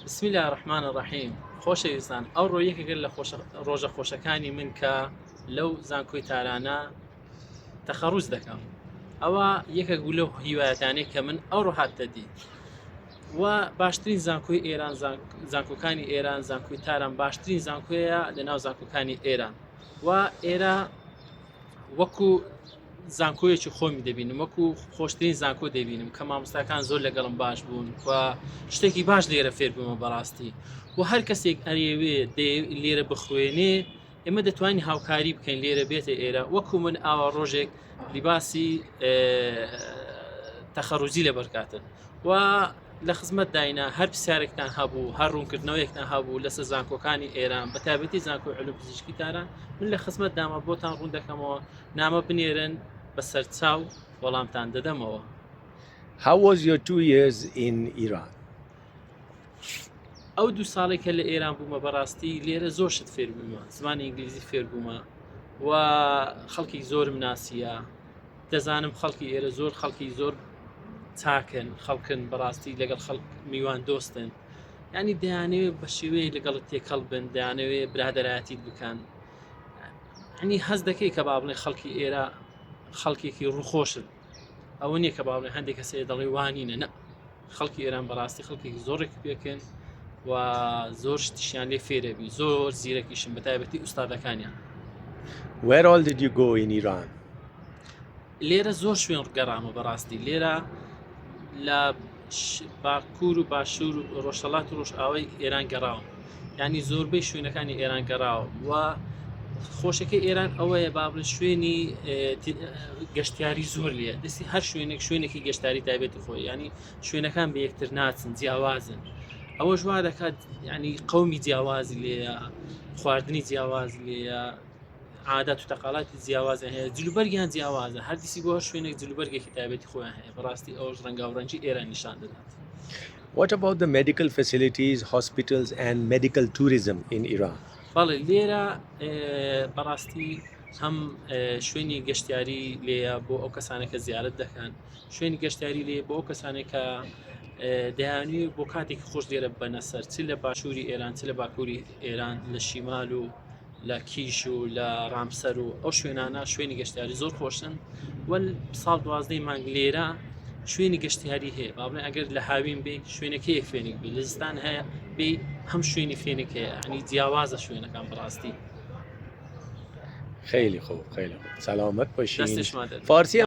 بسم الله الرحمن الرحیم خۆشەویستان ئەو ڕۆیەکەگەر لە ڕۆژە خۆشەکانی من کە لەو زانکۆی تارانە تەخەڕوز دەکەم ئەوە یەکێک بوو لەو هیوایەتانەی کە من ئەوڕۆ هاتەدی و باشترین زانکۆی ئێران زانکۆکانی ئێران زانکۆی تاران باشترین زانکۆیە لەناو زانکۆکانی ئێران و ئێرە وەکو زانکۆیەکی خۆمی دەبینم وەکو خۆشترین زانکۆ دەبینم کە مامۆستاکان زۆر لەگەڵم باش بوون و شتێکی باش لێرە فێر بوومە بەڕاستی و هەر کەسێک ئەرێوێ لێرە بخوێنێ ئێمە دەتوانین هاوکاری بکەین لێرە بێتە ئێرە وەکو من ئاوا ڕۆژێک لیباسی تەخەڕوجی لەبەرکاتن و لە خزمەت داینا هەر پرسیارێکتان هەبوو هەر ڕوونکردنەوەیەکتان هەبوو لەسەر زانکۆکانی ئێران بە تایبەتی زانکۆی علوم پزیشکی تاران من لە خزمەت دامە بۆتان ڕوون دەکەمەوە نامە بنێرن بەسەر چاو وەڵامتان دەدەمەوە. How was your 2 years in Iran? ئەو 2 ساڵێک کە لە ئێران بوومە بەڕاستی لێرە زۆر شت فێر بوومە زمانی ئینگلیزی فێر بوومە و خەڵکی زۆرم ناسیە دەزانم خەڵکی ئێرە زۆر خەڵکی زۆر چاکن خەڵکن بەڕاستی لەگەڵ خەڵک میوان دۆستن ینی دەیانەوێت بە شێوەیە لەگەڵت تێکەڵ بن دەیانەوێت برادەرایەتیت بکەن ینی هەز دەکەی کە با بڵێ خەڵکی ئێرە خەڵکێکی ڕووخۆشن ئەوە نییە کە با بڵێ هەندێک کەسێ دەڵێ وانینە نە خەڵکی ئێران بەڕاستی خەڵکێکی زۆرێک پێکەن و زۆر شتیشیان لێ فێرەبی زۆر زیرەکیشن بە تایبەتی ئوستادەکانیان. Where all did you go in Iran? لێرە زۆر شوێن گەڕامە بەڕاستی لێرە لە باکوور و باشوور و ڕۆژهەڵات و ڕۆژئاوای ئێران گەڕاوم ینی زۆربەی شوێنەکانی ئێران گەڕاوە و خۆشەکەی ئێران ئەوەیە بابل شوێنی گەشتیاری زۆر لێ دەستی هەر شوێنێک شوێنێکی گەشتاری تایبێتی خۆی ینی شوێنەکان بە یەکتر ناچن جیاوازن ئەوە ژوا دەکات ینی قەومی جیاوازی لێیە خواردنی جیاواز لێیە عادات و تەقاڵاتی جیاوازە هەیە جلوبەرگیان جیاوازە هەردیسی بۆ هەر شوێنێک جلوبەرگێکی تایبەتی خۆیان هەیە بەڕاستی ئەوەش ڕەنگاوڕەنجی ئێران نیشان دەدات. What about the medical facilities, hospitals and medical tourism in Iran? بەڵێ لێرە بەڕاستی هەم شوێنی گەشتیاری لێیە بۆ ئەو کەسانێکە زیارەت دەکەن شوێنی گەشتیاری لێ بۆ ئەو کەسانێکە دەیانوی بۆ کاتێکی خۆش لێرە بەنەسەر چ لە باشووری ئێران چ لە باکووری ئێران لە شیمال و لە کیش و لە ڕامسەر و ئەو شوێنانە شوێنی گەشتیاری زۆر خۆشن وەل ساڵ 12 مانگ لێرە شوێنی گەشتیاری هەیە با بڵێن ئەگەر لە هاوین بێ شوێنەکەیەک فێنێک بێ لە زستان هەیە بێ هەم شوێنی فێنێک هەیە ئەنی جیاوازە شوێنەکان بەڕاستی. خیلی خوب خیلی خوب سلامت باشین. دەستشما دەدەم. فارسی